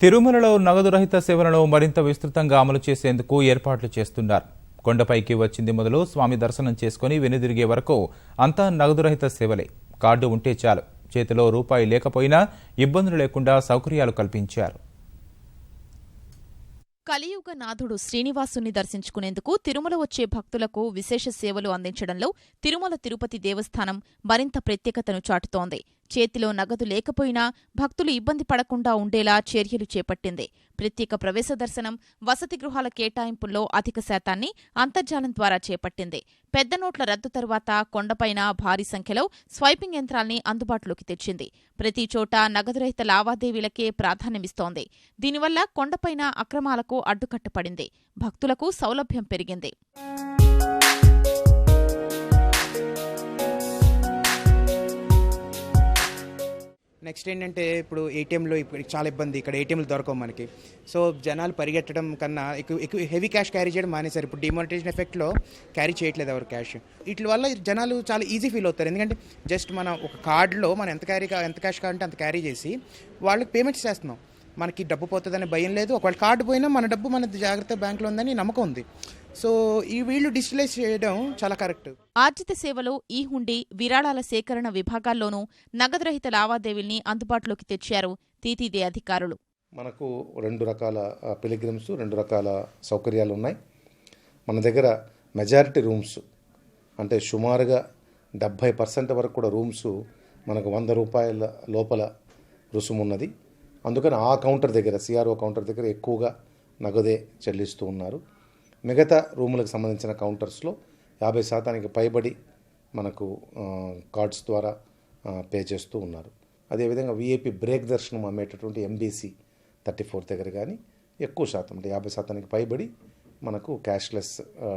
తిరుమలలో నగదు రహిత సేవలను మరింత విస్తృతంగా అమలు చేసేందుకు ఏర్పాట్లు చేస్తున్నారు. కొండపైకి వచ్చింది మొదలు స్వామి దర్శనం చేసుకుని వెనుదిరిగే వరకు అంతా నగదు రహిత సేవలే. కార్డు ఉంటే చాలు, చేతిలో రూపాయి లేకపోయినా ఇబ్బందులు లేకుండా సౌకర్యాలు కల్పించారు. కలియుగ నాథుడు శ్రీనివాసుని దర్శించుకునేందుకు తిరుమల వచ్చే భక్తులకు విశేష సేవలు అందించడంలో తిరుమల తిరుపతి దేవస్థానం మరింత ప్రత్యేకతను చాటుతోంది. చేతిలో నగదు లేకపోయినా భక్తులు ఇబ్బంది పడకుండా ఉండేలా చర్యలు చేపట్టింది. ప్రత్యేక ప్రవేశ దర్శనం, వసతి గృహాల కేటాయింపుల్లో అధిక శాతాన్ని అంతర్జాలం ద్వారా చేపట్టింది. పెద్ద నోట్ల రద్దు తర్వాత కొండపైన భారీ సంఖ్యలో స్వైపింగ్ యంత్రాల్ని అందుబాటులోకి తెచ్చింది. ప్రతి చోట నగదురహిత లావాదేవీలకే ప్రాధాన్యమిస్తోంది. దీనివల్ల కొండపైన అక్రమాలకు అడ్డుకట్టపడింది. భక్తులకు సౌలభ్యం పెరిగింది. నెక్స్ట్ ఏంటంటే ఇప్పుడు ఏటీఎంలో ఇప్పుడు చాలా ఇబ్బంది, ఇక్కడ ఏటీఎంలు దొరకవు మనకి. సో జనాలు పరిగెట్టడం కన్నా ఎక్కువ హెవీ క్యాష్ క్యారీ చేయడం మానేశారు. ఇప్పుడు డిమానిటైజేషన్ ఎఫెక్ట్లో క్యారీ చేయట్లేదు ఎవరు క్యాష్. వీటి వల్ల జనాలు చాలా ఈజీ ఫీల్ అవుతారు. ఎందుకంటే జస్ట్ మన ఒక కార్డులో మనం ఎంత క్యాష్ కావాలంటే అంత క్యారీ చేసి వాళ్ళకి పేమెంట్స్ చేస్తున్నాం. మనకి డబ్బు పోతుందనే భయం లేదు. ఒకవేళ కార్డు పోయినా మన డబ్బు మన జాగ్రత్త బ్యాంకులో ఉందని నమ్మకం ఉంది. సో ఈ వీళ్ళు డిజిటలైజ్ చేయడం చాలా కరెక్ట్. ఆర్జిత సేవలో ఈ హుండీ, విరాళాల సేకరణ విభాగాల్లోనూ నగదురహిత లావాదేవీల్ని అందుబాటులోకి తెచ్చారు టీటీడీ అధికారులు. మనకు 2 రకాల పిలిగ్రిమ్స్, 2 రకాల సౌకర్యాలు ఉన్నాయి. మన దగ్గర మెజారిటీ రూమ్స్ అంటే సుమారుగా 70% వరకు కూడా రూమ్స్ మనకు 100 రూపాయల లోపల రుసుము ఉన్నది. అందుకని ఆ కౌంటర్ దగ్గర, సిఆర్ఓ కౌంటర్ దగ్గర ఎక్కువగా నగదే చెల్లిస్తూ ఉన్నారు. మిగతా రూములకు సంబంధించిన కౌంటర్స్లో 50% పైబడి మనకు కార్డ్స్ ద్వారా పే చేస్తూ ఉన్నారు. అదేవిధంగా విఐపి బ్రేక్ దర్శనం అమ్మేటటువంటి ఎంబీసీ 34 దగ్గర కానీ ఎక్కువ శాతం అంటే 50% పైబడి మనకు క్యాష్లెస్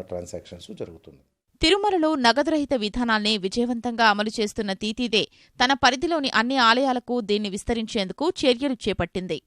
ట్రాన్సాక్షన్స్ జరుగుతుంది. తిరుమలలో నగదురహిత విధానాల్ని విజయవంతంగా అమలు చేస్తున్న టీటీడీ తన పరిధిలోని అన్ని ఆలయాలకు దీన్ని విస్తరించేందుకు చర్యలు చేపట్టింది.